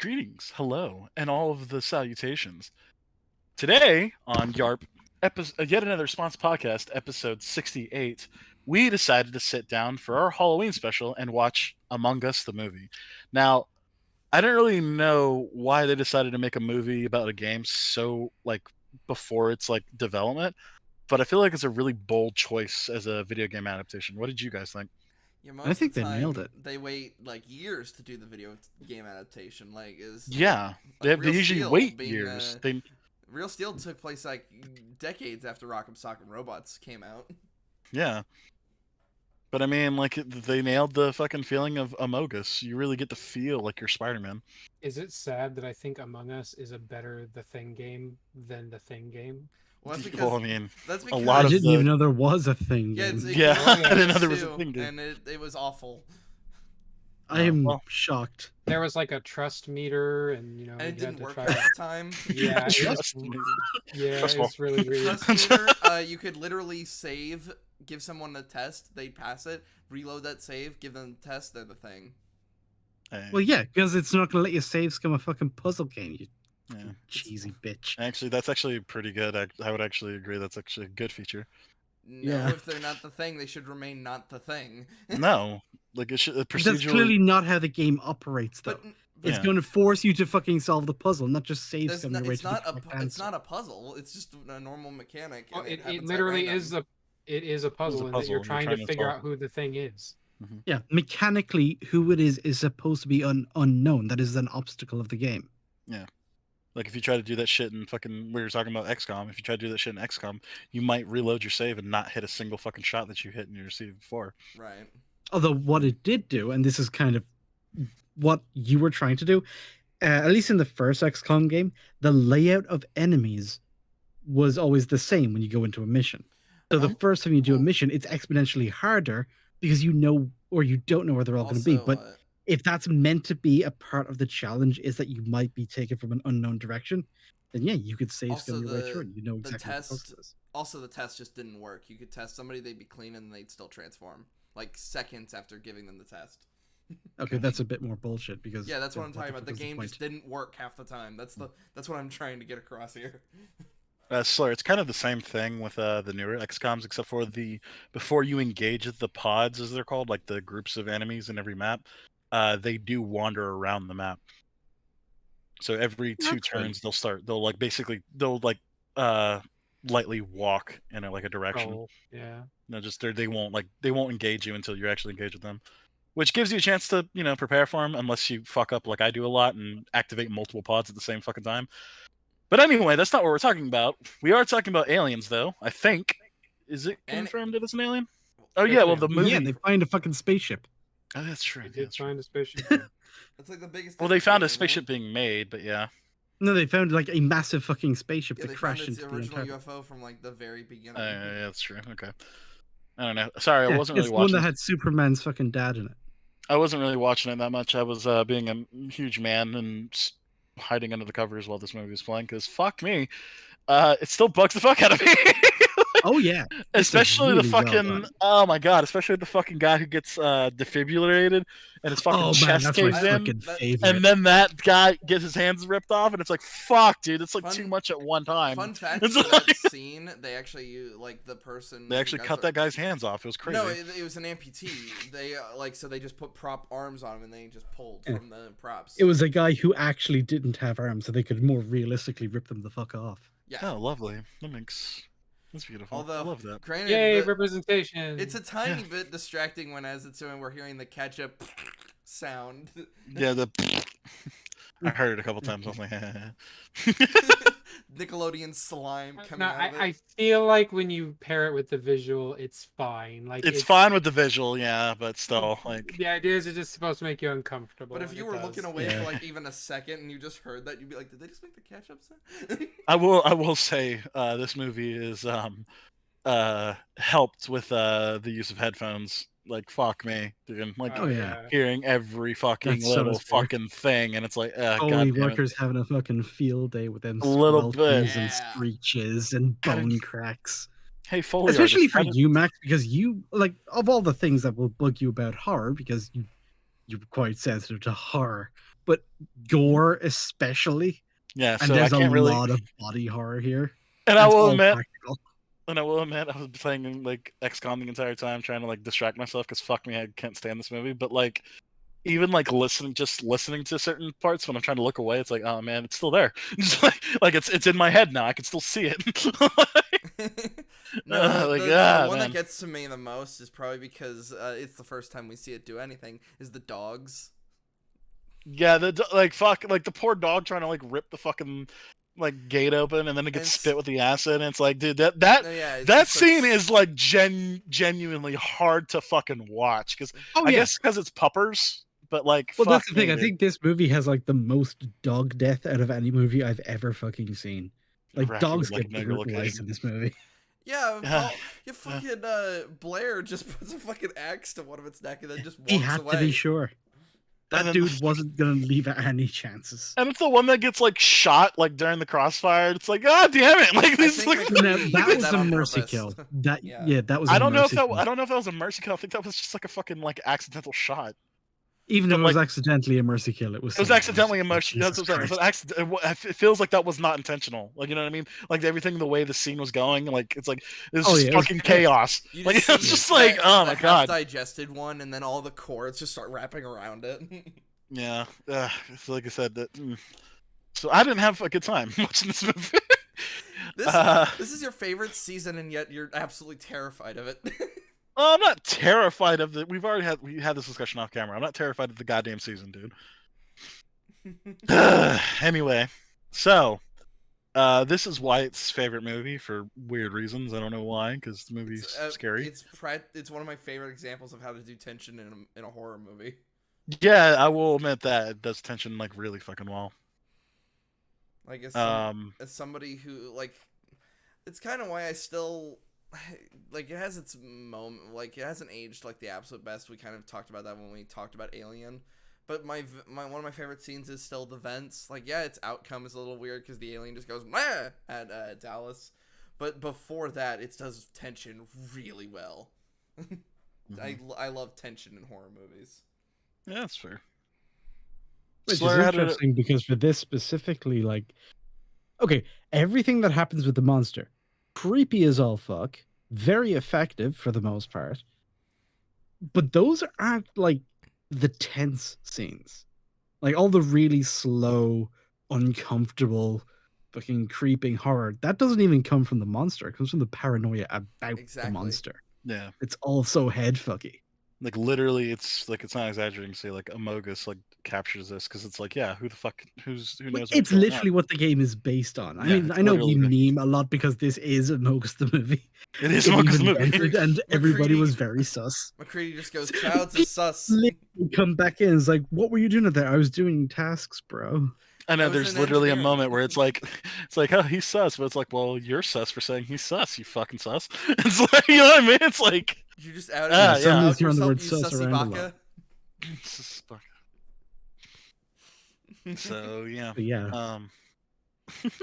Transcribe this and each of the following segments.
Greetings, hello, and all of the salutations. Today on Y.A.R.P, yet another Response Podcast, episode 68, we decided to sit down for our Halloween special and watch Among Us, the movie. Now, I don't really know why they decided to make a movie about a game so, before its, development, but I feel like it's a really bold choice as a video game adaptation. What did you guys think? Yeah, I most think of the they nailed time it. they wait like years to do the video game adaptation. Like is Yeah, like they Real usually Steel wait being years. They Real Steel took place like decades after Rock'em Sock'em Robots came out. Yeah. But I mean, they nailed the fucking feeling of AmongUs. You really get to feel like you're Spider-Man. Is it sad that I think Among Us is a better The Thing game than The Thing game? Well, that's because Well, I mean, that's a because lot I of didn't even know there was a thing. yeah, Game. it Yeah, came out on I didn't know there was a PS2, thing game. and it was awful. I am well. shocked. There was like a trust meter, and you know, And it you had didn't to work try half to... the time. Yeah, Trust me. Trust it's really weird. Trust meter, you could literally save, give someone a test, they'd pass it, reload that save, give them the test, they're the thing. Well, yeah, because it's not gonna let you save scum a fucking puzzle game. You Yeah. cheesy bitch. Actually, that's actually pretty good. I would actually agree. That's actually a good feature. No, Yeah. if they're not the thing, they should remain not the thing. No, like it should procedurally. That's clearly not how the game operates, though. But It's Yeah. going to force you to fucking solve the puzzle, not just save there's scum no, your way it's to the not a correct it's answer. not a puzzle. It's just a normal mechanic. Well, And it happens at literally random. is a puzzle in that puzzle you're you're trying trying to to figure solve. out who the thing is. Yeah, mechanically, who it is supposed to be unknown. That is an obstacle of the game. Yeah. Like if you try to do that shit in fucking, we were talking about XCOM. If you try to do that shit in XCOM, you might reload your save and not hit a single fucking shot that you hit in your save before. Right. Although what it did do, and this is kind of what you were trying to do, at least in the first XCOM game, the layout of enemies was always the same when you go into a mission. So the first time you do a mission, it's exponentially harder because you know or you don't know where they're all going to be. But if that's meant to be a part of the challenge, is that you might be taken from an unknown direction, then yeah, you could save scum your way through it. You know exactly what the process is. Also, the test just didn't work. You could test somebody, they'd be clean, and they'd still transform like seconds after giving them the test. Okay, that's a bit more bullshit because Yeah, that's what I'm talking about. The fuck is game point? just didn't work half the time. That's what I'm trying to get across here. Slur, it's kind of the same thing with the newer XCOMs, except for before you engage the pods, as they're called, like the groups of enemies in every map, they do wander around the map. So every two turns, they'll lightly walk in a direction. Oh, yeah. No, just they won't engage you until you actually engage with them, which gives you a chance to prepare for them, unless you fuck up like I do a lot and activate multiple pods at the same fucking time. But anyway, that's not what we're talking about. We are talking about aliens, though. I think. Is it confirmed that it's an alien? Oh yeah, well the movie. Yeah, they find a fucking spaceship. Oh, that's true. They did find a spaceship. That's like the biggest. Well, they found a spaceship being made, but yeah. No, they found like a massive fucking spaceship Yeah, that they found crashed its into the original Antarctic. UFO from like the very beginning. Yeah, that's true. Okay. I don't know. Sorry, Yeah, I wasn't it's really the one watching. that had Superman's fucking dad in it. I wasn't really watching it that much. I was being a huge man and hiding under the covers while this movie was playing. Because fuck me, it still bugs the fuck out of me. Oh yeah, especially really the fucking oh my god, especially the fucking guy who gets defibrillated and his fucking chest caves in, and then that guy gets his hands ripped off, and it's like fuck, dude, it's like too much at one time. Fun fact: for that scene, they actually like the person. They actually cut that guy's hands off. It was crazy. No, it was an amputee. They so they just put prop arms on him and they just pulled from the props. It was a guy who actually didn't have arms, so they could more realistically rip them the fuck off. Yeah. Oh, lovely. That's beautiful. Although, I love that. Granted, yay, representation! It's a tiny bit distracting when, as it's doing, we're hearing the ketchup sound. Yeah, I heard it a couple times. I was like, Nickelodeon slime coming no, out of it. I feel like when you pair it with the visual, it's fine. Like it's fine with the visual, yeah, but still, like the idea is it's just supposed to make you uncomfortable. But if you were looking away for like even a second and you just heard that, you'd be like, "Did they just make the ketchup sound?" I will say, this movie is helped with the use of headphones. Like fuck me, dude. Like hearing every fucking little fucking thing, and it's like, Foley workers having a fucking field day with them little bit and screeches and bone cracks. Hey, Foley, especially for you, Max, because you like of all the things that will bug you about horror, because you're quite sensitive to horror. but gore especially. Yeah, And so I there's a can't really. lot of body horror here. And I It's will all admit, practical. I was playing like XCOM the entire time, trying to like distract myself because fuck me, I can't stand this movie. But like, even like listening to certain parts when I'm trying to look away, it's like, oh man, it's still there. Just like it's in my head now. I can still see it. No, Like, the one man. that gets to me the most is probably because it's the first time we see it do anything. Is the dogs? Yeah, like fuck, like the poor dog trying to like rip the fucking like gate open, and then it gets And spit with the acid, and it's like, dude, No, yeah, it's that just like scene is like genuinely hard to fucking watch because Oh I yeah. guess because it's puppers, but like, Well, fuck that's the thing. me, I dude. think this movie has like the most dog death out of any movie I've ever fucking seen. Like Raccoon dogs with, like, get mega brutalized location. in this movie. Yeah, Yeah, you fucking Blair just puts a fucking axe to one of its neck and then just walks He had away. to be sure. And That then dude wasn't gonna leave any chances. and it's the one that gets like shot like during the crossfire. It's like, god damn it! Like I this, think like, McCready Now, did that was that a on mercy purpose. kill. That Yeah. that was. A I don't know if mercy that kill. I don't know if that was a mercy kill. I think that was just like a fucking like accidental shot. Even if but, it was like, accidentally a mercy kill, it was. It was still accidentally mercy kill. emotion. That's Jesus what I'm saying. Christ. It feels like that was not intentional. Like, you know what I mean? Like everything, the way the scene was going, like it's like it's Oh, just yeah, it was fucking chaos. chaos. You Like just it's see just like, oh my the god. half-digested one, and then all the cords just start wrapping around it. Yeah, it's like I said. So I didn't have a good time watching this movie. This is your favorite season, and yet you're absolutely terrified of it. I'm not terrified of the. We had this discussion off camera. I'm not terrified of the goddamn season, dude. Anyway, so this is Wyatt's favorite movie for weird reasons. I don't know why, because the movie's scary. It's one of my favorite examples of how to do tension in a horror movie. Yeah, I will admit that it does tension like really fucking well. Like as somebody who like, it's kind of why I still like it has its moment. Like it hasn't aged like the absolute best. We kind of talked about that when we talked about Alien. But my one of my favorite scenes is still the vents. Like yeah, its outcome is a little weird because the alien just goes Mah! At Dallas. But before that, it does tension really well. I love tension in horror movies. Yeah, that's fair. Which Slayer is had interesting because for this specifically, like, okay, everything that happens with the monster, creepy as all fuck, very effective for the most part. But those aren't like the tense scenes. Like all the really slow, uncomfortable, fucking creeping horror, that doesn't even come from the monster. It comes from the paranoia about the monster. Yeah. It's all so head fucky. Like literally, it's like it's not exaggerating to say like AmongUs like captures this because it's like yeah, who knows? It's literally what the game is based on. I mean, I know we meme a lot because this is AmongUs the movie. It is AmongUs the movie, and everybody was very sus. McCready just goes, "Crowds are sus." Come back in, it's like, what were you doing there? I was doing tasks, bro. I know there's literally a moment where it's like, oh, he's sus, but it's like, well, you're sus for saying he's sus, you fucking sus. It's like, you know what I mean? It's like you just outed yourself, yourself, the word you sus sussy around a baka. lot. So yeah, but yeah.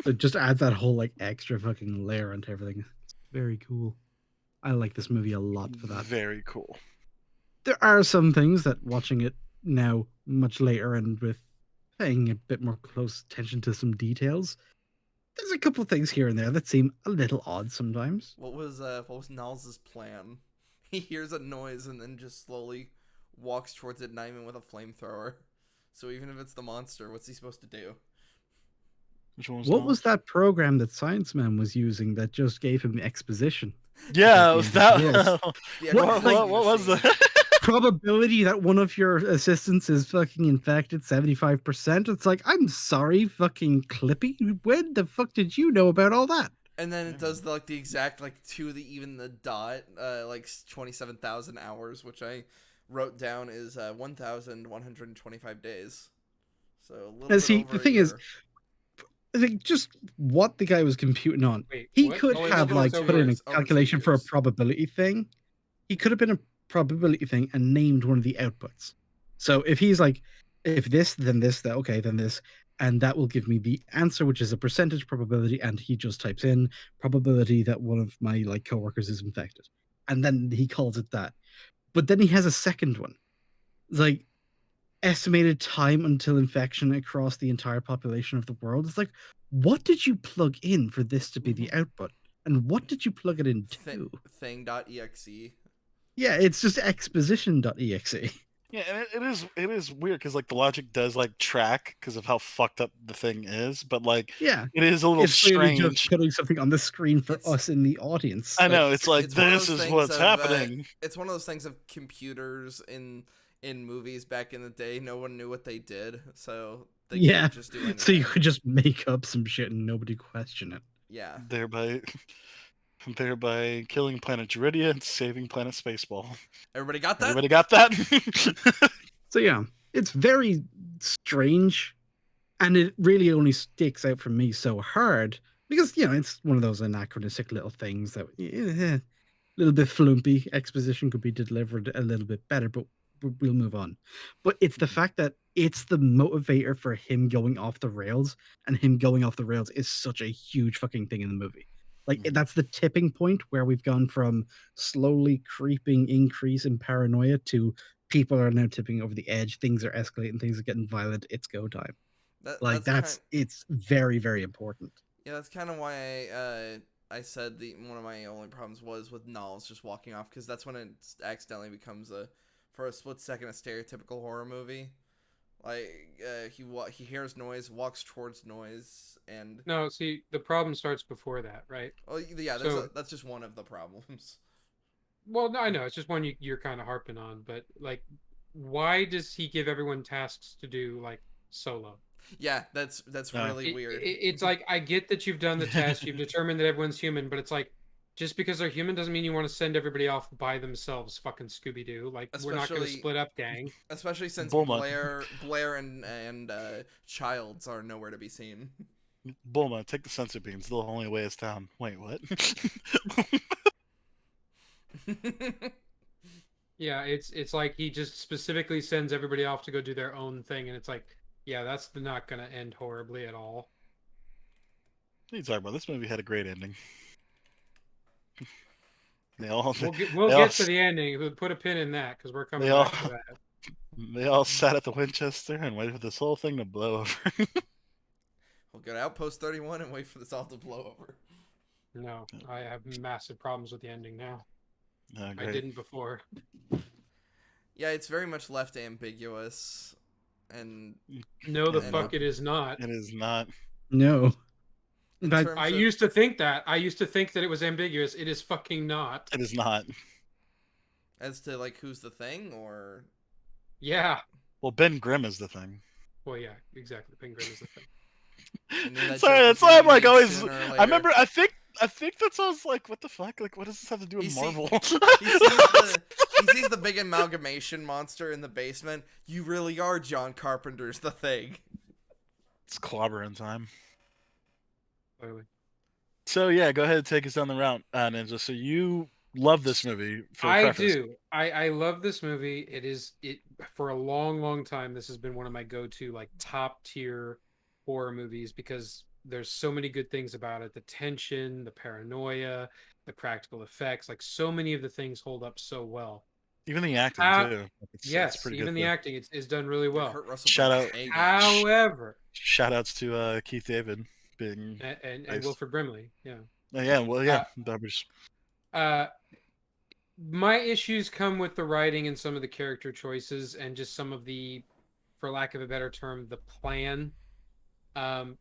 It just adds that whole like extra fucking layer onto everything. It's very cool. I like this movie a lot for that. Very cool. There are some things that watching it now much later and with paying a bit more close attention to some details, there's a couple things here and there that seem a little odd sometimes. What was Niles's plan? He hears a noise and then just slowly walks towards it, not even with a flamethrower. So even if it's the monster, what's he supposed to do? What was that program that Science Man was using that just gave him the exposition? Yeah, was that? What was that? Probability that one of your assistants is fucking infected 75%. It's like, I'm sorry, fucking Clippy. When the fuck did you know about all that? And then it does the exact to the dot, 27,000 hours, which I wrote down is 1,125 days. So a little bit over the thing is, I think just what the guy was computing on. Wait, he what? could have put in a calculation for a probability thing. He could have been a probability thing and named one of the outputs. So if he's like, if this, then this, then okay, then this, and that will give me the answer, which is a percentage probability, and he just types in probability that one of my coworkers is infected, and then he calls it that. But then he has a second one. It's like, estimated time until infection across the entire population of the world. It's like, what did you plug in for this to be the output? And what did you plug it into? Thing.exe. Yeah, it's just exposition.exe. Yeah, and it is weird because like the logic does like track because of how fucked up the thing is, but like Yeah, it is a little it's clearly just strange. putting something on the screen for It's- us in the audience. I know it's like It's one of this those is things what's of, happening. It's one of those things of computers in movies back in the day. No one knew what they did, so they couldn't just do anything. So you could just make up some shit and nobody question it. Yeah. Thereby killing planet Geridia and saving planet Spaceball. Everybody got that? Everybody got that? So yeah, it's very strange, and it really only sticks out for me so hard because it's one of those anachronistic little things that a little bit flumpy. Exposition could be delivered a little bit better, but we'll move on. But it's the fact that it's the motivator for him going off the rails, and him going off the rails is such a huge fucking thing in the movie. Like that's the tipping point where we've gone from slowly creeping increase in paranoia to people are now tipping over the edge. Things are escalating. Things are getting violent. It's go time. It's very, very important. Yeah, that's kind of why I said one of my only problems was with Knowles just walking off, because that's when it accidentally becomes for a split second, a stereotypical horror movie. Like he hears noise, walks towards noise, and no. See, the problem starts before that, right? Well, yeah, that's just one of the problems. Well, no, I know it's just one you're kind of harping on, but like, why does he give everyone tasks to do like solo? Yeah, that's really weird. It's like, I get that you've done the test, you've determined that everyone's human, but it's like, just because they're human doesn't mean you want to send everybody off by themselves, fucking Scooby-Doo. Like, we're not going to split up, gang. Especially since Bulma. Blair and Childs are nowhere to be seen. Bulma, take the sensor beams. They'll only weigh us down. Wait, what? Yeah, it's like he just specifically sends everybody off to go do their own thing, and it's like, yeah, that's not going to end horribly at all. What are you talking about? This movie had a great ending. We'll get to the ending. We'll put a pin in that because we're coming back to that. They all sat at the Winchester and waited for this whole thing to blow over. We'll go to Outpost 31 and wait for this all to blow over. No, I have massive problems with the ending now. Oh, I didn't before. Yeah, it's very much left ambiguous, and no, the fuck it is not. It is not. No. I used to think that. I used to think that it was ambiguous. It is fucking not. It is not. As to like who's the thing, or yeah. Well, Ben Grimm is the thing. Well, yeah, exactly. Ben Grimm is the thing. Sorry, that's why I'm like always. I remember. I think that's. I was like, what the fuck? Like, what does this have to do with Marvel? He sees the big amalgamation monster in the basement. You really are John Carpenter's The Thing. It's clobbering time. Clearly. So yeah, go ahead and take us down the route, Ninja. So you love this movie. I do. I love this movie. It for a long time. This has been one of my go-to like top tier horror movies because there's so many good things about it. The tension, the paranoia, the practical effects, like so many of the things hold up so well. Even the acting too. Yes, even the acting is done really well. Shout out. However, shout outs to Keith David being and Wilford Brimley. Yeah. Yeah. Well, yeah. My issues come with the writing and some of the character choices and just some of the, for lack of a better term, the plan.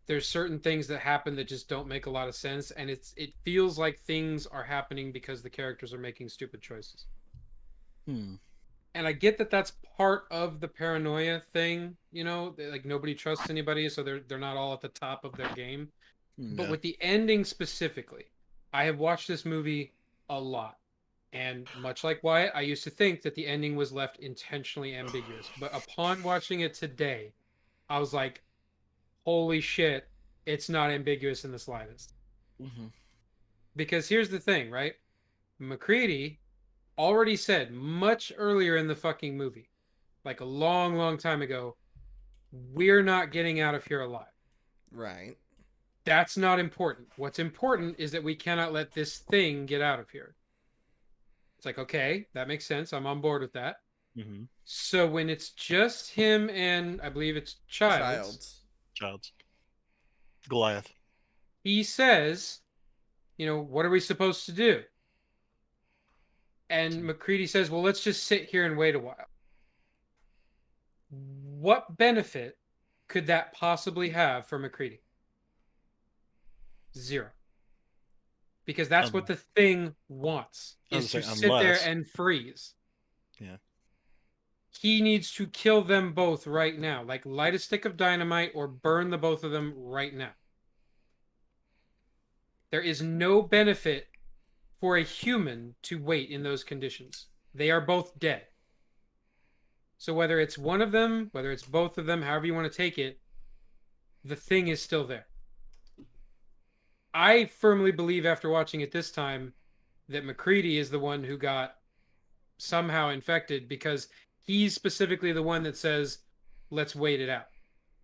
There's certain things that happen that just don't make a lot of sense, and it feels like things are happening because the characters are making stupid choices. And I get that that's part of the paranoia thing, like nobody trusts anybody, so they're not all at the top of their game. But with the ending specifically, I have watched this movie a lot. And much like Wyatt, I used to think that the ending was left intentionally ambiguous. But upon watching it today, I was like, holy shit, it's not ambiguous in the slightest. Because here's the thing, right? McCready already said much earlier in the fucking movie, like a long time ago, we're not getting out of here alive. Right. That's not important. What's important is that we cannot let this thing get out of here. It's like, okay, that makes sense. I'm on board with that. Mm-hmm. So when it's just him and I believe it's Childs. Goliath. He says, what are we supposed to do? And McCready says, well, let's just sit here and wait a while. What benefit could that possibly have for McCready? Zero. Because that's what the thing wants, is to sit there and freeze. Yeah. He needs to kill them both right now. Like light a stick of dynamite or burn the both of them right now. There is no benefit for a human to wait in those conditions. They are both dead. So whether it's one of them, whether it's both of them, however you want to take it, the thing is still there. I firmly believe after watching it this time that McCready is the one who got somehow infected because he's specifically the one that says, let's wait it out.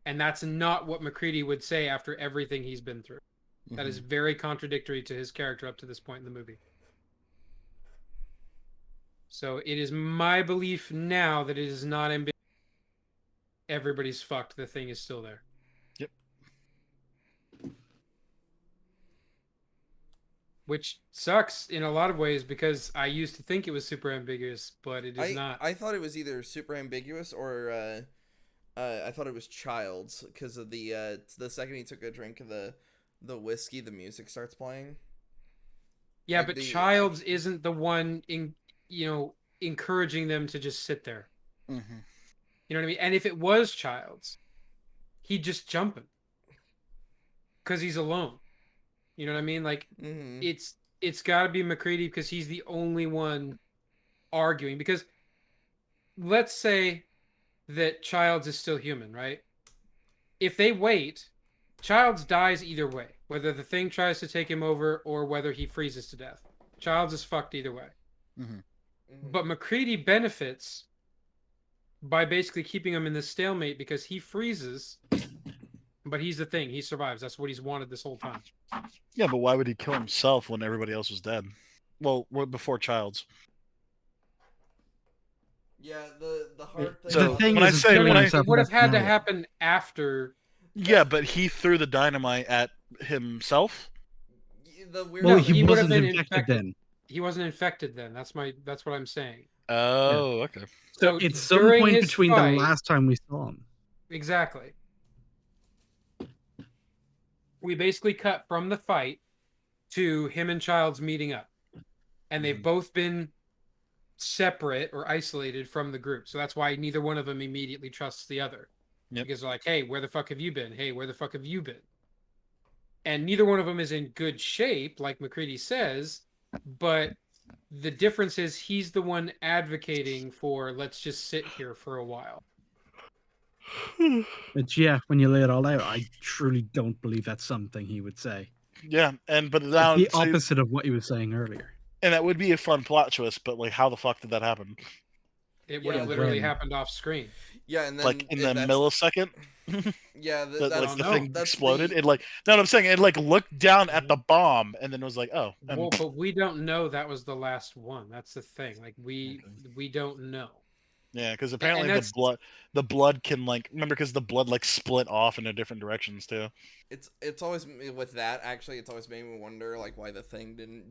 And that's not what McCready would say after everything he's been through. Mm-hmm. That is very contradictory to his character up to this point in the movie. So it is my belief now that it is not ambiguous. Everybody's fucked. The thing is still there. Yep. Which sucks in a lot of ways because I used to think it was super ambiguous, but it is not. I thought it was either super ambiguous or I thought it was Childs because of the second he took a drink of the whiskey, the music starts playing. Yeah, like but Childs isn't the one encouraging them to just sit there. Mm-hmm. You know what I mean? And if it was Childs, he'd just jump him because he's alone. You know what I mean? Like it's got to be McCready because he's the only one arguing. Because let's say that Childs is still human, right? If they wait, Childs dies either way, whether the thing tries to take him over or whether he freezes to death. Childs is fucked either way. Mm-hmm. But McCready benefits by basically keeping him in this stalemate because he freezes, but he's the thing. He survives. That's what he's wanted this whole time. Yeah, but why would he kill himself when everybody else was dead? Well, before Childs. Yeah, the hard thing. So when I say it would have had to happen after. Yeah, but he threw the dynamite at himself. He wasn't infected then. He wasn't infected then. That's what I'm saying. Oh, yeah. Okay. So it's some point between the last time we saw him. Exactly. We basically cut from the fight to him and Childs meeting up. And they've both been separate or isolated from the group. So that's why neither one of them immediately trusts the other. Yep. Because they're like, hey, where the fuck have you been? Hey, where the fuck have you been? And neither one of them is in good shape, like McCready says, but the difference is he's the one advocating for let's just sit here for a while. But yeah, when you lay it all out, I truly don't believe that's something he would say. Yeah, but now it's the opposite of what he was saying earlier. And that would be a fun plot twist, but like, how the fuck did that happen? It would have literally happened off screen. Yeah, and then like in the millisecond. Yeah, the thing exploded. It like no, I'm saying it like looked down at the bomb and then was like, oh. Well, but we don't know that was the last one. That's the thing. Like we don't know. Yeah, because apparently the blood can like remember because the blood like split off into different directions too. It's always with that actually. It's always made me wonder like why the thing didn't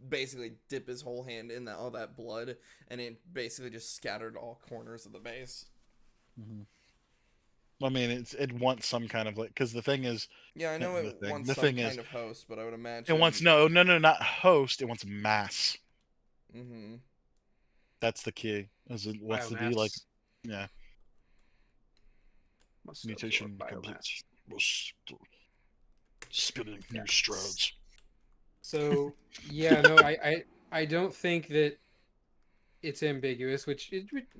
basically dip his whole hand in all that blood and it basically just scattered all corners of the base. Mm-hmm. I mean, it wants some kind of like because the thing is. Yeah, I know it wants some kind of host, but I would imagine it wants no, not host. It wants mass. Mm-hmm. That's the key. Is it wants to be like, yeah. Mutation complete. Spinning new strands. So yeah, no, I don't think that it's ambiguous, which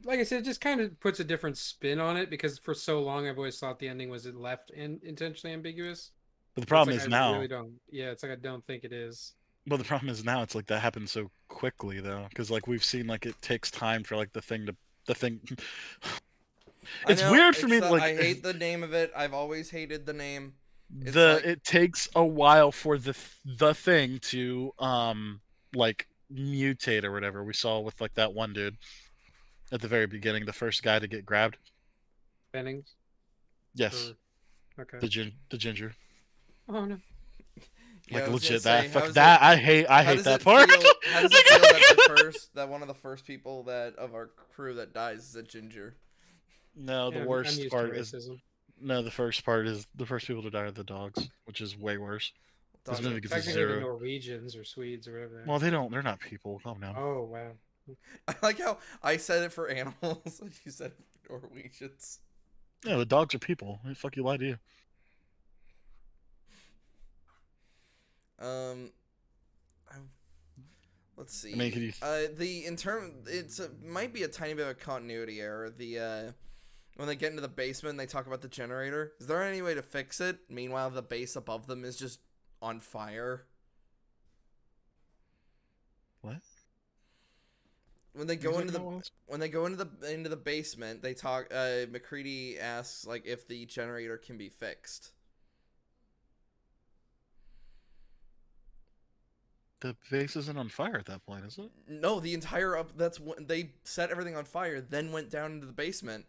like I said, it just kind of puts a different spin on it because for so long I've always thought the ending was left intentionally ambiguous. But the problem is now. It's like I don't think it is. Well, the problem is now it's like that happens so quickly though, because like we've seen like it takes time for like the thing. It's weird for me. Like I hate the name of it. I've always hated the name. It takes a while for the thing to like mutate or whatever we saw with like that one dude. at the very beginning, the first guy to get grabbed. Bennings? Yes. Okay. The ginger. Oh no. Yeah, Like I was gonna legit say, that fuck that I hate that part. How does it feel that one of the first people that of our crew that dies is a ginger? No, the Yeah, I'm worst used part to is racism. no. The first part is the first people to die are the dogs, which is way worse. This Dogs movie are gets a Technically, the zero. Norwegians or Swedes or whatever. Well, they don't. They're not people. Calm down. Oh wow. I like how I said it for animals and you said it for Norwegians. Yeah, the dogs are people. Fuck you, lie to you. Let's see. I mean, could you... might be a tiny bit of a continuity error. When they get into the basement and they talk about the generator, is there any way to fix it? Meanwhile, the base above them is just on fire. What? When they go into the basement, they talk. McCready asks like if the generator can be fixed. The base isn't on fire at that point, is it? No, the entire up. That's when they set everything on fire, then went down into the basement.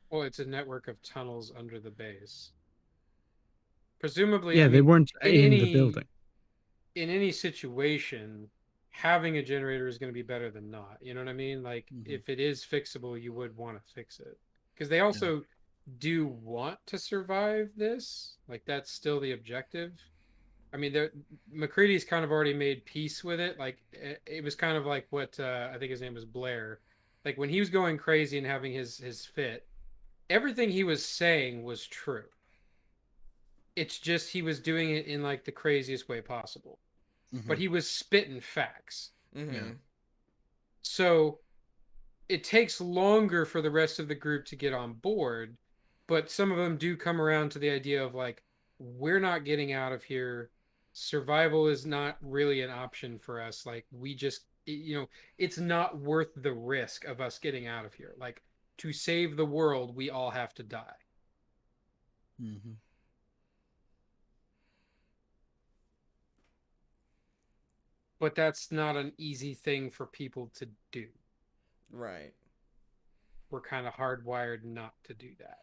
Well, it's a network of tunnels under the base. Presumably, Yeah, I they mean, weren't in the building. In any situation, having a generator is going to be better than not. You know what I mean? Like, if it is fixable, you would want to fix it. Because they also do want to survive this. Like, that's still the objective. I mean, McCready's kind of already made peace with it. Like, it was kind of like what I think his name was Blair. Like, when he was going crazy and having his fit, everything he was saying was true. It's just he was doing it in like the craziest way possible. But he was spitting facts. Yeah. So it takes longer for the rest of the group to get on board, but some of them do come around to the idea of like, we're not getting out of here. Survival is not really an option for us. Like, we just, it's not worth the risk of us getting out of here. Like, to save the world, we all have to die. But that's not an easy thing for people to do. Right. We're kind of hardwired not to do that.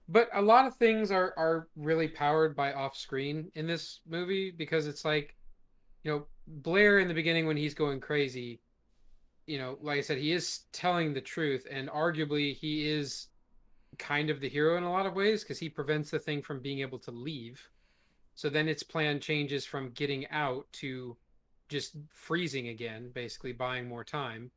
But a lot of things are really powered by off-screen in this movie, because it's like, Blair in the beginning when he's going crazy, like I said, he is telling the truth, and arguably he is kind of the hero in a lot of ways because he prevents the thing from being able to leave. So then its plan changes from getting out to just freezing again, basically buying more time.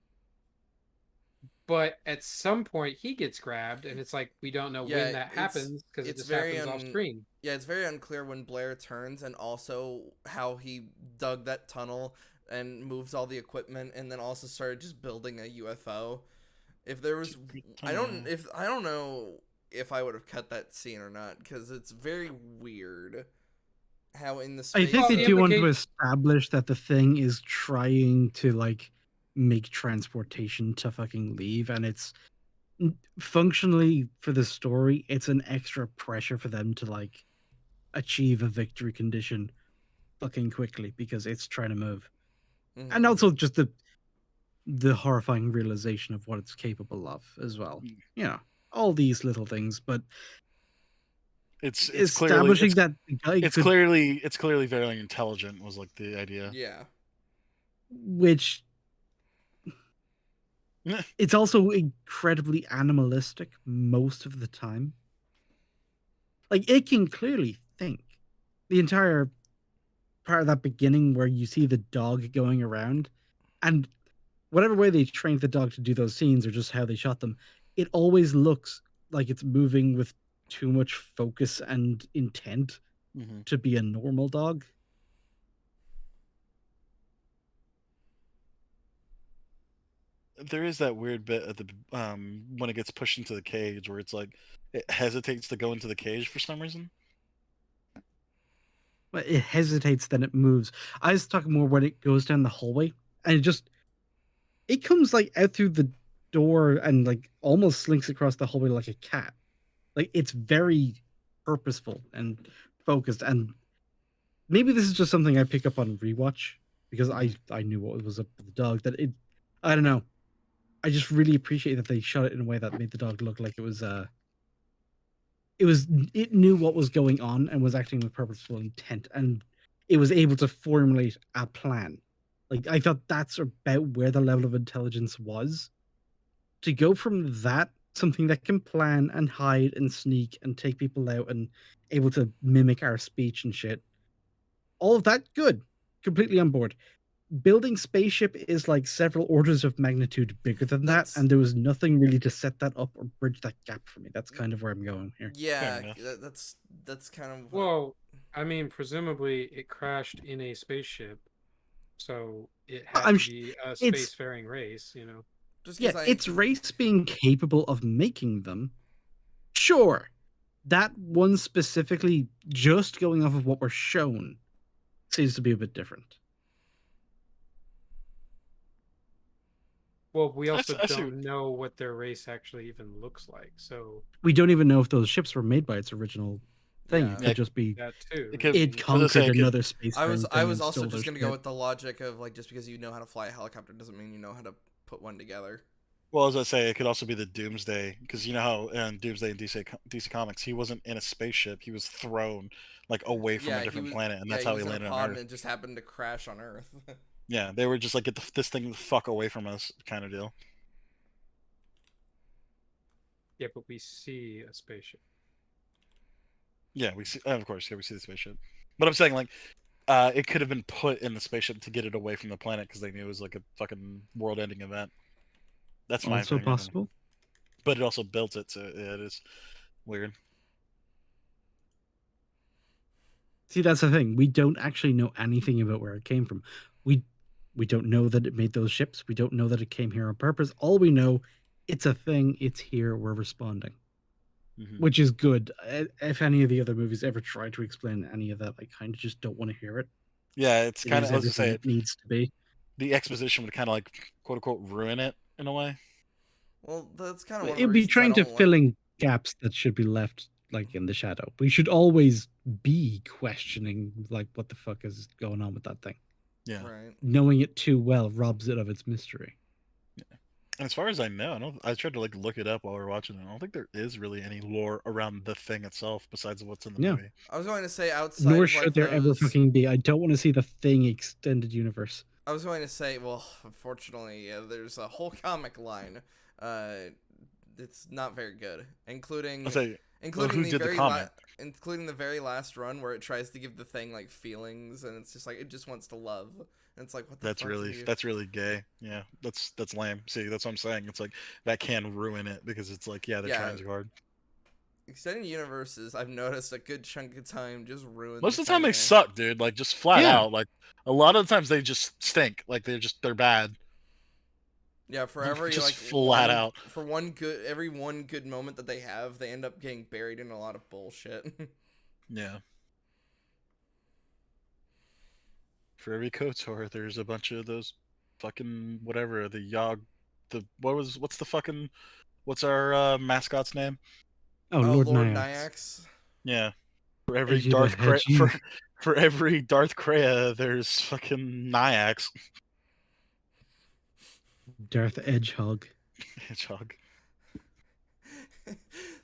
But at some point he gets grabbed, and it's like we don't know when that happens because it just happens off screen. Yeah, it's very unclear when Blair turns, and also how he dug that tunnel and moves all the equipment, and then also started just building a UFO. If there was, I don't know if I would have cut that scene or not, because it's very weird how in the space. I think they do want to establish that the thing is trying to like make transportation to fucking leave, and it's functionally for the story, it's an extra pressure for them to like achieve a victory condition fucking quickly because it's trying to move. And also just the horrifying realization of what it's capable of as well. All these little things, but it's establishing clearly, that guy it's clearly very intelligent was like the idea. Yeah. Which it's also incredibly animalistic most of the time. Like, it can clearly think. The entire part of that beginning where you see the dog going around, and whatever way they trained the dog to do those scenes or just how they shot them, it always looks like it's moving with too much focus and intent to be a normal dog. There is that weird bit at the when it gets pushed into the cage where it's like it hesitates to go into the cage for some reason. But it hesitates, then it moves. I was talking more when it goes down the hallway, and it comes like out through the door and like almost slinks across the hallway like a cat. Like, it's very purposeful and focused, and maybe this is just something I pick up on rewatch, because I knew what was up with the dog. That I don't know. I just really appreciate that they shot it in a way that made the dog look like it knew what was going on and was acting with purposeful intent, and it was able to formulate a plan. Like, I thought that's about where the level of intelligence was. To go from that, something that can plan and hide and sneak and take people out and able to mimic our speech and shit, all of that, good. Completely on board. Building spaceship is like several orders of magnitude bigger than that, and there was nothing really to set that up or bridge that gap for me. That's kind of where I'm going here. Yeah, that's kind of. Well, I mean, presumably it crashed in a spaceship, so it had to be a spacefaring race, you know. Its race being capable of making them, sure. That one specifically, just going off of what we're shown, seems to be a bit different. Well, we also don't know what their race actually even looks like, so we don't even know if those ships were made by its original thing. It could just be that too. It conquered another space. I was also just gonna go with the logic of, like, just because you know how to fly a helicopter doesn't mean you know how to put one together. Well, as I say, it could also be the Doomsday, because you know how in Doomsday and DC Comics, he wasn't in a spaceship; he was thrown like away from a different planet, and that's how he landed on Earth. And it just happened to crash on Earth. Yeah, they were just like, get this thing the fuck away from us, kind of deal. Yeah, but we see a spaceship. Yeah, we see. Of course, yeah, we see the spaceship. But I'm saying, like, it could have been put in the spaceship to get it away from the planet because they knew it was like a fucking world-ending event. That's my also opinion. Possible. But it also built it, so yeah, it is weird. See, that's the thing. We don't actually know anything about where it came from. We don't know that it made those ships. We don't know that it came here on purpose. All we know, it's a thing. It's here. We're responding, which is good. If any of the other movies ever try to explain any of that, I kind of just don't want to hear it. Yeah, it's kind of, as I say, it needs to be. The exposition would kind of like, quote unquote, ruin it in a way. Well, that's kind of it'd be trying to fill in gaps that should be left, like, in the shadow. We should always be questioning, like, what the fuck is going on with that thing. Yeah, right. Knowing it too well robs it of its mystery. Yeah. And as far as I know, I tried to like look it up while we were watching it. I don't think there is really any lore around the thing itself besides what's in the movie. I was going to say outside. Nor should there ever fucking be. I don't want to see the Thing extended universe. I was going to say, well, unfortunately, there's a whole comic line. It's not very good, including including the very last run where it tries to give the Thing like feelings, and it's just like it just wants to love. And it's like, what the fuck? That's really gay. Yeah, that's lame. See, that's what I'm saying. It's like that can ruin it because it's like, yeah, they're trying too hard. Extended universes, I've noticed a good chunk of time just ruin. Most of the time they suck, dude. Like, just flat out. Like, a lot of the times they just stink. Like, they're bad. Yeah, for every just like flat out. For every one good moment that they have, they end up getting buried in a lot of bullshit. Yeah. For every KOTOR, there's a bunch of those fucking whatever, the Y.A.R.P, what's our mascot's name? Oh, Lord Nyax. Yeah. For every Darth for every Darth Kraya, there's fucking Nyax. Darth Edgehog. Hedgehog.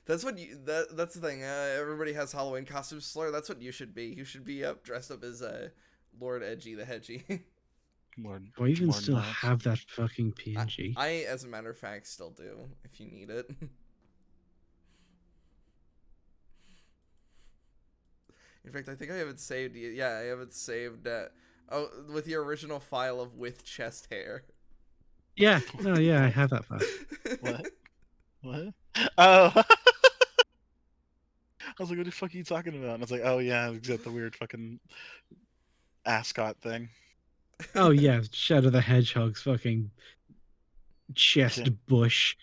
That's what that's the thing. Everybody has Halloween costumes. Slur, that's what you should be. You should be dressed up as Lord Edgy the Hedgy. Do I even still have that fucking PNG? I, as a matter of fact, still do. If you need it. In fact, I think I have it saved. Yeah, I have it saved. With the original file of with chest hair. Yeah. No. Yeah, I have that file. What? Oh. I was like, what the fuck are you talking about? And I was like, oh yeah, it's got the weird fucking ascot thing. Oh yeah, Shadow the Hedgehog's fucking chest bush.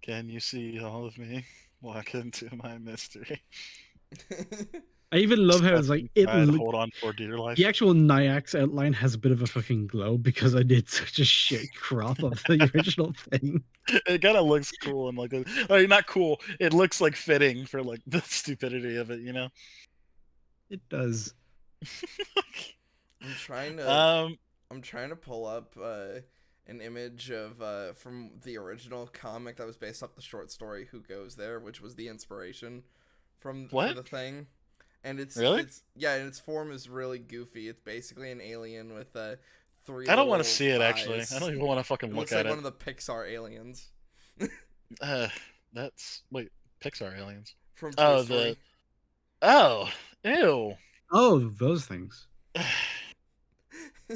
Can you see all of me? Walk into my mystery. I even love how it's like hold on for dear life. The actual Nyax outline has a bit of a fucking glow because I did such a shit crop of the original thing. It kind of looks cool and like, not cool. It looks like fitting for like the stupidity of it, you know. It does. I'm trying to pull up an image of from the original comic that was based off the short story Who Goes There, which was the inspiration for the thing. And it's really? and its form is really goofy. It's basically an alien with three. I don't want to little see it eyes. actually. I don't even want to fucking look looks at like it. one of the Pixar aliens. Pixar aliens from Toy Story. Ew. Oh, those things.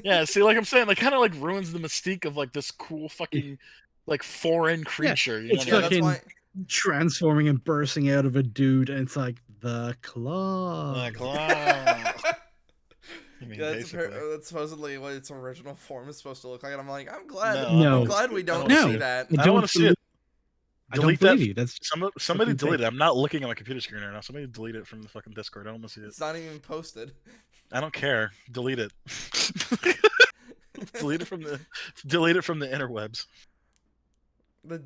Yeah, see, like I'm saying, like kind of like ruins the mystique of like this cool fucking like foreign creature. Yeah, it's fucking transforming and bursting out of a dude, and it's like the claw. The claw. I mean, that's supposedly what its original form is supposed to look like, and I'm like, I'm glad. No, I'm glad we don't no, see that. I don't want to see it. I don't believe you. That's somebody delete it. I'm not looking at my computer screen right now. Somebody delete it from the fucking Discord. I don't want to see it. It's not even posted. I don't care. Delete it. delete it from the interwebs. The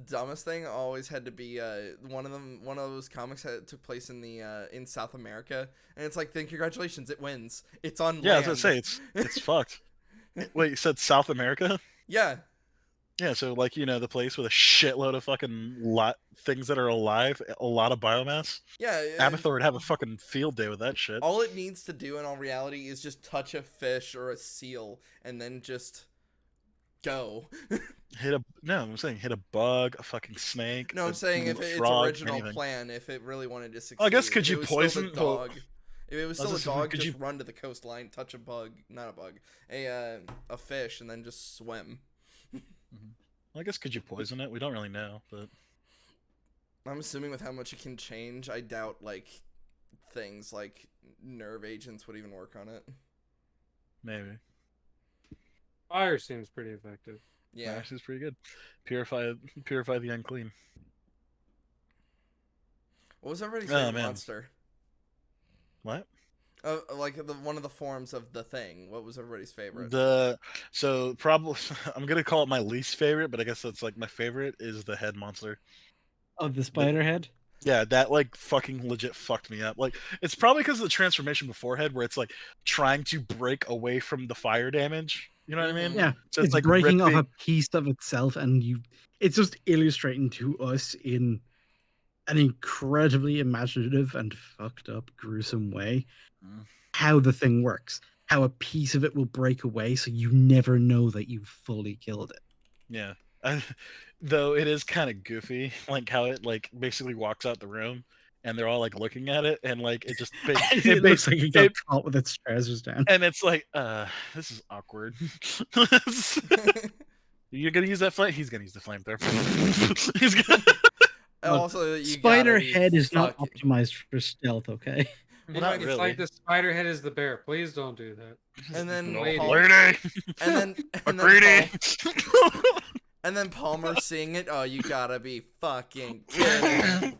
dumbest thing always had to be one of those comics that took place in the in South America, and it's like, then congratulations, it wins. It's on land. Yeah, I was gonna say it's fucked. Wait, you said South America? Yeah. Yeah, so like, you know, the place with a shitload of fucking things that are alive, a lot of biomass. Yeah, Abathur would have a fucking field day with that shit. All it needs to do in all reality is just touch a fish or a seal, and then just go. I'm saying hit a bug, a fucking snake. No, I'm saying if its original plan, if it really wanted to succeed. I guess could you poison a dog? If it was still a dog, just run to the coastline, touch a bug, not a bug, a fish, and then just swim. I guess could you poison it? We don't really know, but I'm assuming with how much it can change, I doubt like things like nerve agents would even work on it. Maybe. Fire seems pretty effective. Yeah, fire seems pretty good. Purify the unclean. What was everybody's favorite monster? What? Like one of the forms of the thing. What was everybody's favorite? Probably I'm gonna call it my least favorite, but I guess that's like my favorite is the head monster. Oh, the spider head? Yeah, that like fucking legit fucked me up. Like it's probably because of the transformation beforehand, where it's like trying to break away from the fire damage. You know what I mean? Yeah, so it's like breaking off a piece of itself, and it's just illustrating to us in an incredibly imaginative and fucked up, gruesome way how the thing works. How a piece of it will break away, so you never know that you've fully killed it. Yeah, though it is kind of goofy, like how it like basically walks out the room, and they're all like looking at it, and like it just it looks like it got caught with its trousers down, and it's like, this is awkward. You're gonna use that flame? He's gonna use the flamethrower. He's gonna. Also, spider head is not optimized for stealth, okay? Not really. It's like the spider head is the bear. Please don't do that. And then and then Palmer seeing it. Oh, you gotta be fucking kidding.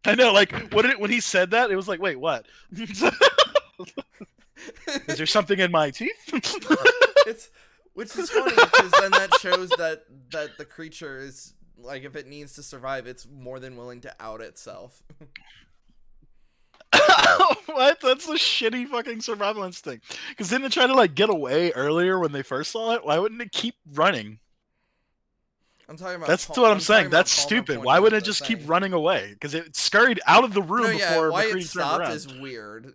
I know, like when he said that, it was like, wait, what? Is there something in my teeth? Which is funny because then that shows that the creature is like, if it needs to survive, it's more than willing to out itself. What? That's a shitty fucking survival instinct. Because didn't it try to like get away earlier when they first saw it? Why wouldn't it keep running? I'm talking about. That's what I'm saying. That's stupid. Why wouldn't it just keep running away? Because it scurried out of the room before why McCready it stopped turned around. is weird.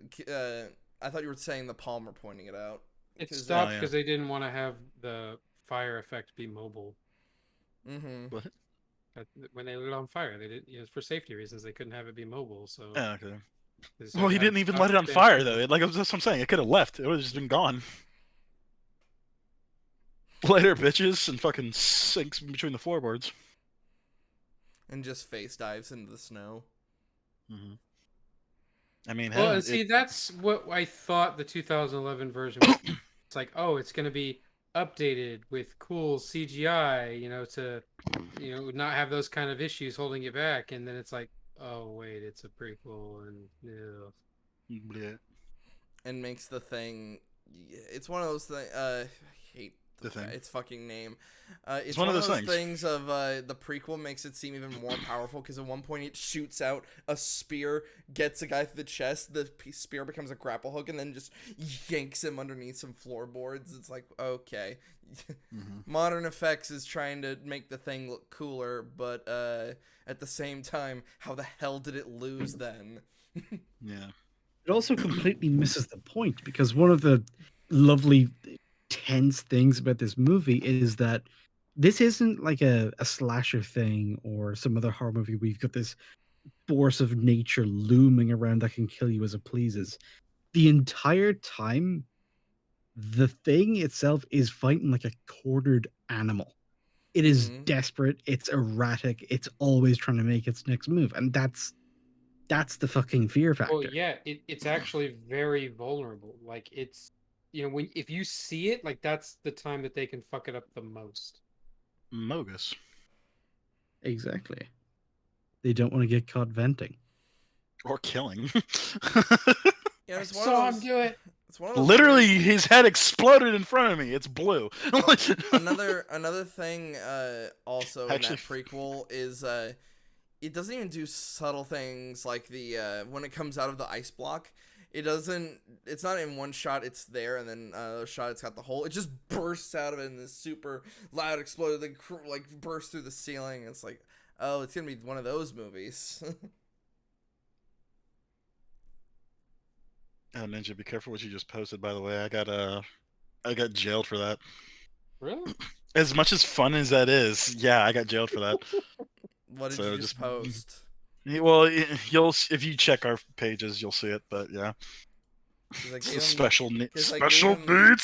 I thought you were saying the Palmer pointing it out. It stopped because they didn't want to have the fire effect be mobile. Mm-hmm. What? When they lit it on fire, they did. For safety reasons, they couldn't have it be mobile. So. Yeah, okay. Well, he didn't even let it on fire though. Like that's what I'm saying. It could have left. It would have just been gone. Later, bitches, and fucking sinks between the floorboards. And just face dives into the snow. Mm-hmm. I mean, well, and see, that's what I thought the 2011 version was. It's like, oh, it's going to be updated with cool CGI, to, not have those kind of issues holding it back. And then it's like, oh, wait, it's a prequel. And, yeah. And makes the thing, it's one of those things, I hate its fucking name. It's one one of of those those things of the prequel makes it seem even more powerful because at one point it shoots out a spear, gets a guy through the chest, the spear becomes a grapple hook, and then just yanks him underneath some floorboards. It's like, okay. Modern effects is trying to make the thing look cooler, but at the same time, how the hell did it lose then? Yeah. It also completely misses the point because one of the lovely tense things about this movie is that this isn't like a slasher thing or some other horror movie where you've got this force of nature looming around that can kill you as it pleases. The entire time, the thing itself is fighting like a quartered animal. It is desperate, it's erratic, it's always trying to make its next move, and that's the fucking fear factor. Well, yeah, it's actually very vulnerable. Like it's, if you see it, like that's the time that they can fuck it up the most. Mogus. Exactly. They don't want to get caught venting or killing. Yeah, it's I one saw of those, him do it. It's one of those Literally, his head exploded in front of me. It's blue. another thing also in that prequel is it doesn't even do subtle things like the when it comes out of the ice block. It's not in one shot, it's there, and then another shot it's got the hole. It just bursts out of it in this super loud explosion, then like bursts through the ceiling. It's like, oh, it's gonna be one of those movies. Oh, Ninja, be careful what you just posted, by the way. I got jailed for that. Really? As much as fun as that is, yeah, I got jailed for that. What did you just post? Well, if you check our pages, you'll see it. But yeah, special needs,